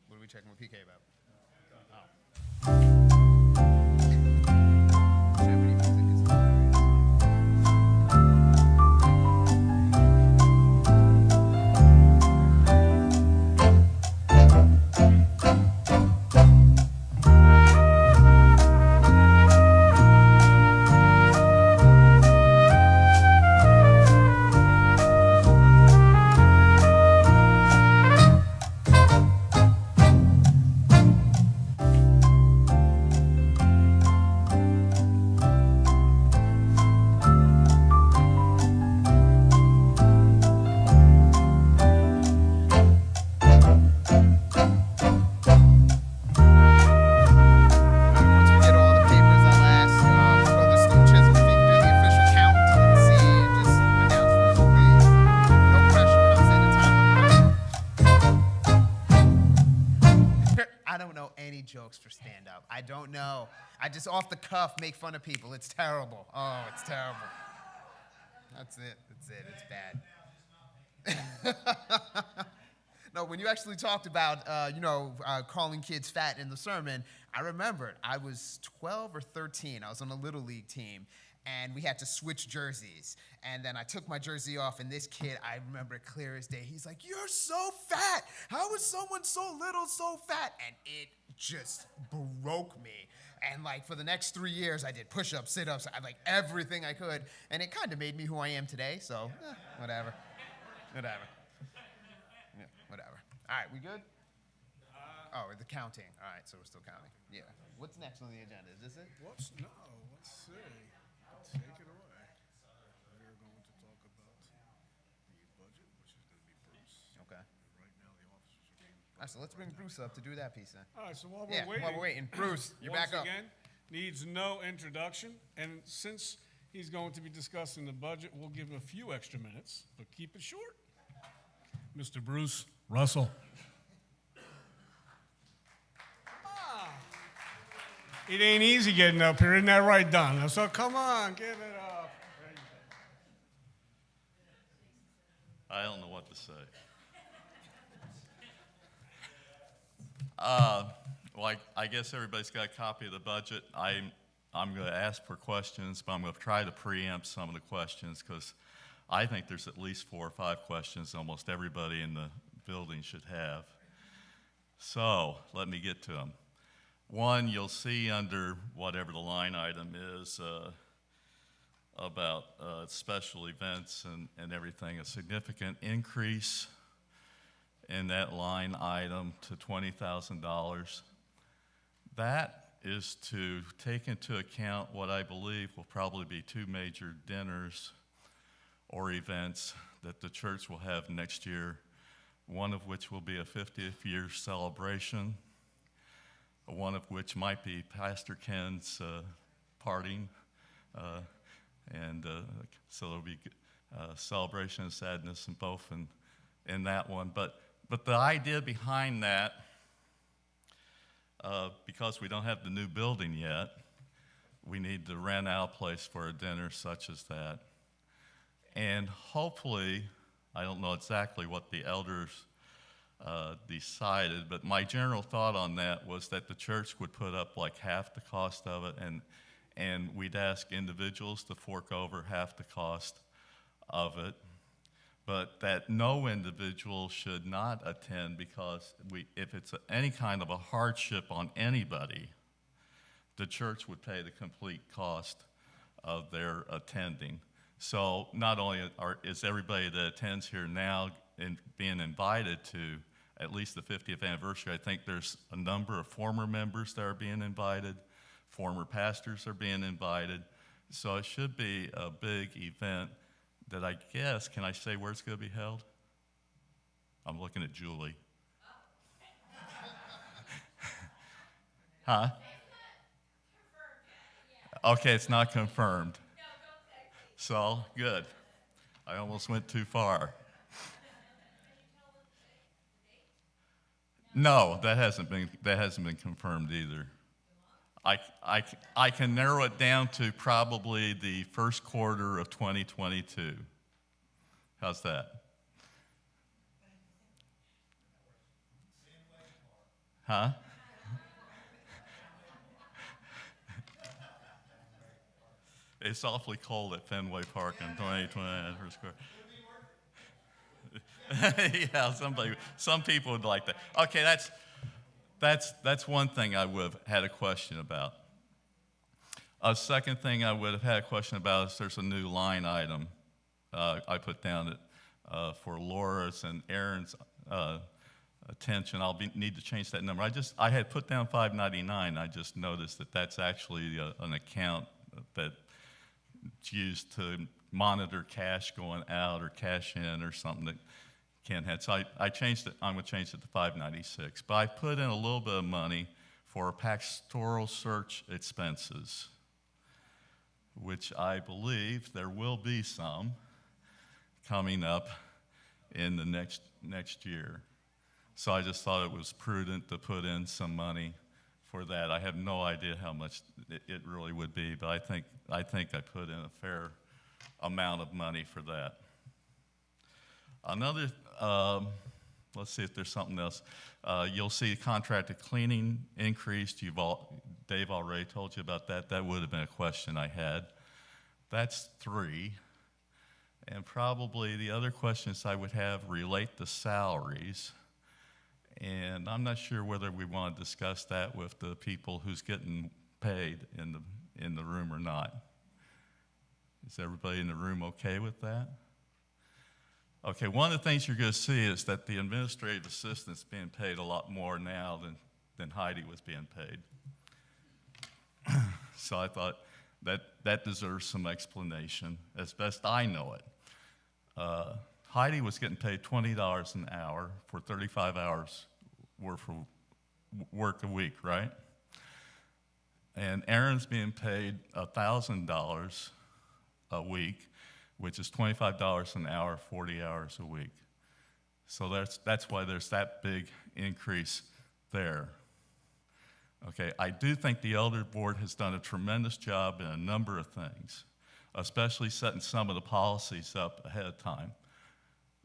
What are we checking with PK about? I don't know any jokes for stand-up. I don't know. I just off the cuff make fun of people. It's terrible. Oh, it's terrible. That's it. It's bad. No, when you actually talked about, calling kids fat in the sermon, I remembered I was 12 or 13. I was on a Little League team, and we had to switch jerseys. And then I took my jersey off, and this kid, I remember it clear as day. He's like, "You're so fat. How is someone so little so fat?" And it just broke me. And like for the next 3 years, I did push-ups, sit-ups, like everything I could. And it kind of made me who I am today, so whatever. Whatever. Yeah, whatever. All right, we good? Oh, the counting. All right, so we're still counting. Yeah. What's next on the agenda? Is this it? Let's see. Take it away. We're going to talk about the budget, which is going to be Bruce. Okay. Right now, the officers are being. All right, so let's bring Bruce up to do that piece then. All right, so while Yeah, we're waiting. while we're waiting. Bruce, you're back up. Once again, needs no introduction, and since he's going to be discussing the budget, we'll give him a few extra minutes, but keep it short. Mr. Bruce Russell. It ain't easy getting up here, isn't that right, Don? So come on, give it up. I don't know what to say. Well, I guess everybody's got a copy of the budget. I'm going to ask for questions, but I'm going to try to preempt some of the questions because I think there's at least 4 or 5 questions almost everybody in the building should have. So let me get to them. One, you'll see under whatever the line item is about special events and everything, a significant increase in that line item to $20,000. That is to take into account what I believe will probably be 2 major dinners or events that the church will have next year, one of which will be a 50th year celebration, one of which might be Pastor Ken's parting, and so there'll be celebration and sadness in both in that one. But the idea behind that, because we don't have the new building yet, we need to rent out a place for a dinner such as that. And hopefully, I don't know exactly what the elders decided, but my general thought on that was that the church would put up like half the cost of it, and we'd ask individuals to fork over half the cost of it, but that no individual should not attend because if it's any kind of a hardship on anybody, the church would pay the complete cost of their attending. So not only is everybody that attends here now being invited to at least the 50th anniversary, I think there's a number of former members that are being invited, former pastors are being invited. So it should be a big event that I guess, can I say where it's going to be held? I'm looking at Julie. Huh? Okay, it's not confirmed. So, good. I almost went too far. No, that hasn't been confirmed either. I can narrow it down to probably the first quarter of 2022. How's that? Huh? It's awfully cold at Fenway Park in 2020 first quarter. Yeah, some people would like that. Okay, that's one thing I would have had a question about. A second thing I would have had a question about is there's a new line item I put down for Laura's and Aaron's attention. Need to change that number. I had put down $599. I just noticed that that's actually an account that's used to monitor cash going out or cash in or something that Ken had. So I changed it. I'm going to change it to $596. But I put in a little bit of money for pastoral search expenses, which I believe there will be some coming up in the next year. So I just thought it was prudent to put in some money for that. I have no idea how much it really would be, but I think I put in a fair amount of money for that. Another, let's see if there's something else. You'll see contracted cleaning increased. Dave already told you about that. That would have been a question I had. That's 3. And probably the other questions I would have relate to salaries. And I'm not sure whether we want to discuss that with the people who's getting paid in the room or not. Is everybody in the room okay with that? Okay, one of the things you're going to see is that the administrative assistant's being paid a lot more now than Heidi was being paid. So I thought that deserves some explanation, as best I know it. Heidi was getting paid $20 an hour for 35 hours worth of work a week, right? And Aaron's being paid $1,000 a week, which is $25 an hour, 40 hours a week. So that's why there's that big increase there. Okay, I do think the Elder Board has done a tremendous job in a number of things, especially setting some of the policies up ahead of time.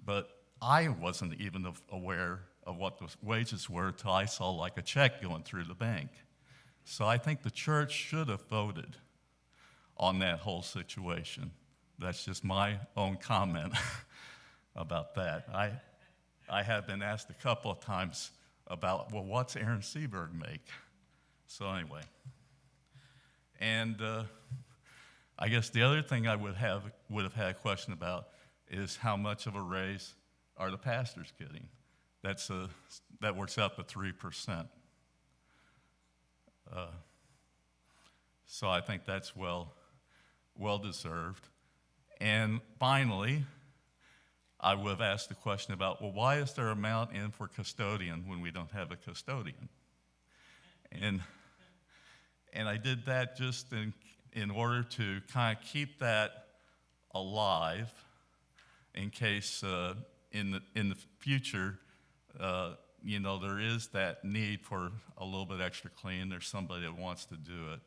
But I wasn't even aware of what the wages were until I saw like a check going through the bank. So I think the church should have voted on that whole situation. That's just my own comment about that. I have been asked a couple of times about, well, what's Aaron Seberg make? So anyway, and I guess the other thing I would have had a question about is how much of a raise are the pastors getting? That works out to 3%. So I think that's well deserved. And finally, I would have asked the question about, well, why is there amount in for custodian when we don't have a custodian? And I did that just in order to kind of keep that alive in case in the future, there is that need for a little bit extra clean. There's somebody that wants to do it.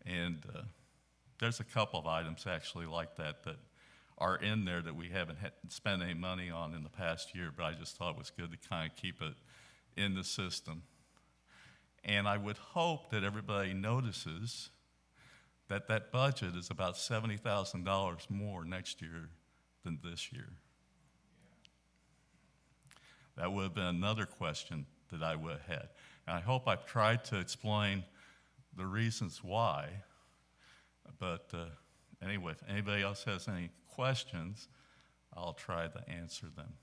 And there's a couple of items actually like that are in there that we haven't spent any money on in the past year, but I just thought it was good to kind of keep it in the system. And I would hope that everybody notices that budget is about $70,000 more next year than this year. That would have been another question that I would have had. And I hope I've tried to explain the reasons why. But anyway, if anybody else has any questions, I'll try to answer them.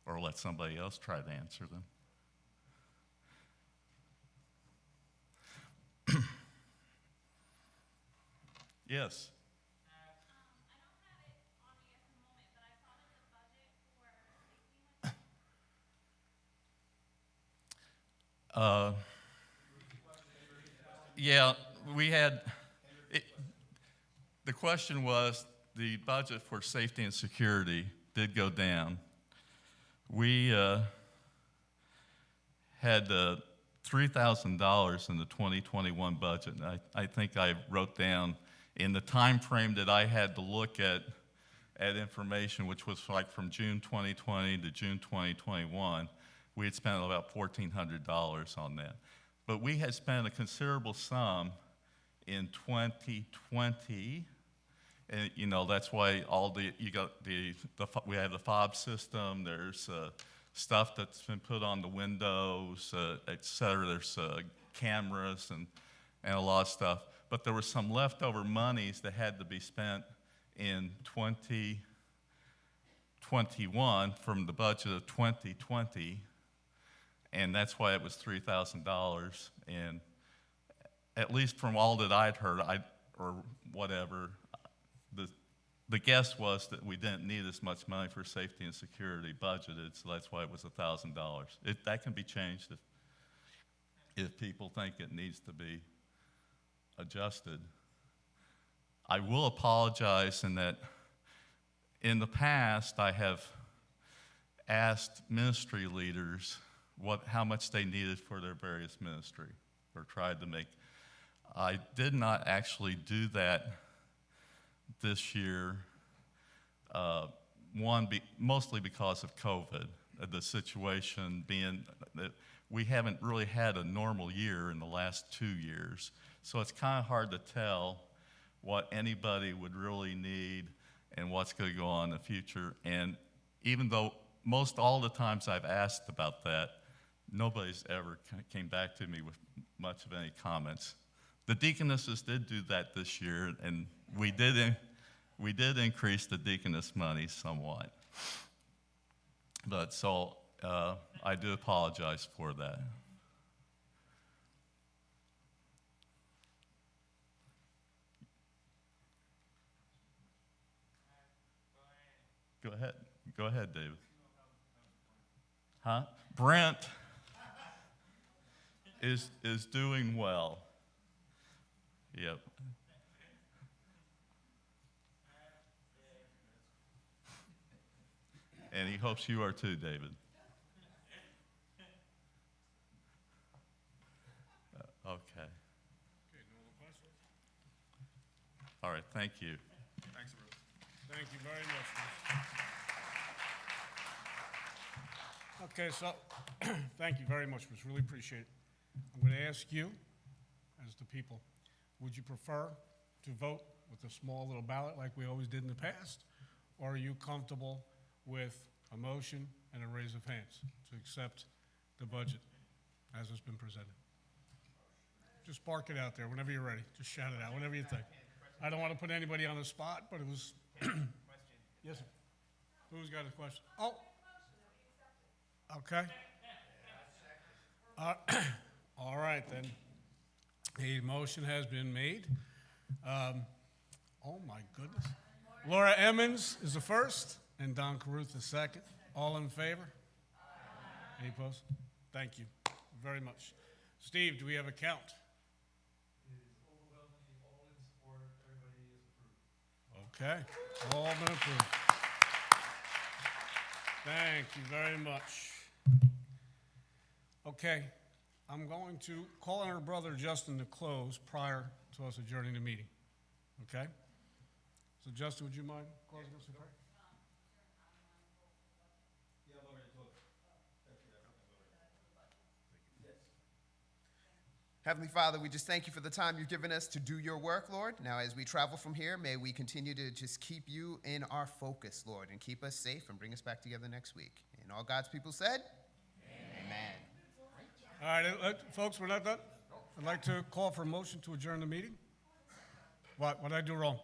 Or let somebody else try to answer them. Yes. I don't have it on me at the moment, but I saw that the budget for safety went Yeah, we had, the question was, the budget for safety and security did go down. We had $3,000 in the 2021 budget. And I think I wrote down in the time frame that I had to look at information, which was like from June 2020 to June 2021, we had spent about $1,400 on that. But we had spent a considerable sum in 2020, and that's why we have the fob system. There's stuff that's been put on the windows, et cetera. There's cameras and a lot of stuff. But there was some leftover monies that had to be spent in 2021 from the budget of 2020, and that's why it was $3,000. And at least from all that I'd heard, or whatever, the guess was that we didn't need as much money for safety and security budgeted, so that's why it was $1,000. That can be changed if people think it needs to be adjusted. I will apologize in that in the past I have asked ministry leaders how much they needed for their various ministry, or tried to make. I did not actually do that this year. Mostly because of COVID, the situation being that we haven't really had a normal year in the last 2 years. So it's kind of hard to tell what anybody would really need and what's going to go on in the future. And even though most all the times I've asked about that, nobody's ever came back to me with much of any comments. The deaconesses did do that this year, and we did increase the deaconess money somewhat. But so I do apologize for that. Go ahead, David. Huh? Brent is doing well. Yep. And he hopes you are too, David. Okay. All right, thank you. Thanks, Bruce. Thank you very much, Bruce. Okay, so, thank you very much, Bruce. Really appreciate it. I'm going to ask you, as the people, would you prefer to vote with a small little ballot like we always did in the past? Or are you comfortable with a motion and a raise of hands to accept the budget as it's been presented? Just bark it out there whenever you're ready. Just shout it out, whatever you think. I don't want to put anybody on the spot, but it was. Yes, sir. Who's got a question? Oh. Okay. All right, then. A motion has been made. Oh, my goodness. Laura Emmons is the first, and Don Caruth the second. All in favor? Any opposed? Thank you very much. Steve, do we have a count? It is overwhelmingly all in support. Everybody is approved. Okay, all been approved. Thank you very much. Okay, I'm going to call on our brother Justin to close prior to us adjourning the meeting. Okay? So Justin, would you mind closing us in prayer? Yeah, I've already told her. Yes. Heavenly Father, we just thank you for the time you've given us to do your work, Lord. Now, as we travel from here, may we continue to just keep you in our focus, Lord, and keep us safe and bring us back together next week. And all God's people said, Amen. All right, folks, we're not done. I'd like to call for a motion to adjourn the meeting. What did I do wrong?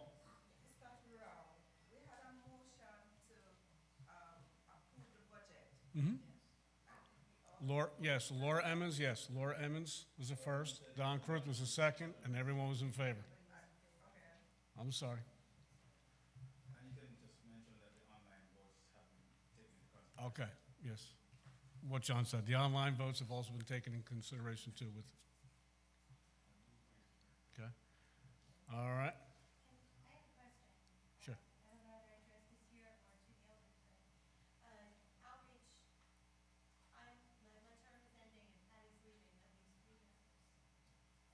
We had a motion to approve the budget. Mm-hmm. Laura Emmons, yes. Laura Emmons was the first, Don Kruth was the second, and everyone was in favor. I'm sorry. And you can just mention that the online votes have been taken into consideration. Okay, yes. What John said, the online votes have also been taken in consideration too with. Okay. All right. I have a question. Sure. I don't know whether I address this here or to the elders, but outreach, my term is ending and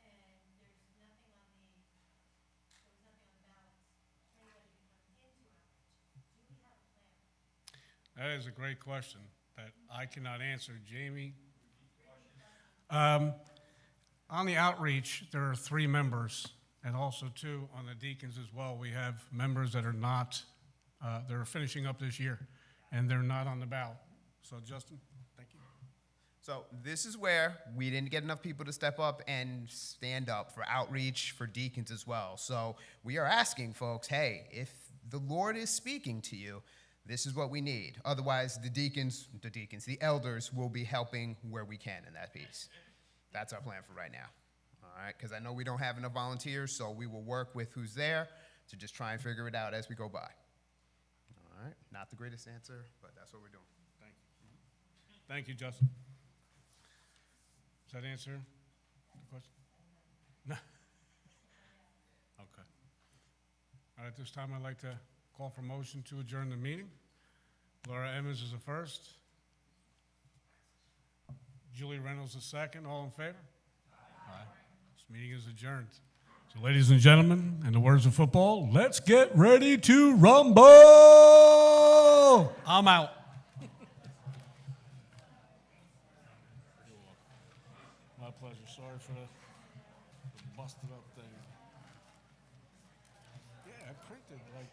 Pat is leaving, that leaves 3 members. And there was nothing on the ballots for anybody to come into outreach. Do we have a plan? That is a great question that I cannot answer. Jamie? On the outreach, there are 3 members, and also 2 on the deacons as well. We have members that are not, they're finishing up this year, and they're not on the ballot. So Justin, thank you. So this is where we didn't get enough people to step up and stand up for outreach, for deacons as well. So we are asking folks, hey, if the Lord is speaking to you, this is what we need. Otherwise, the elders will be helping where we can in that piece. That's our plan for right now. All right, because I know we don't have enough volunteers, so we will work with who's there to just try and figure it out as we go by. All right, not the greatest answer, but that's what we're doing. Thank you. Thank you, Justin. Does that answer the question? No. Okay. All right, at this time, I'd like to call for motion to adjourn the meeting. Laura Emmons is the first. Julie Reynolds the second. All in favor? Aye. This meeting is adjourned. So, ladies and gentlemen, in the words of football, let's get ready to rumble! I'm out. My pleasure. Sorry for the busted up thing. Yeah, I printed like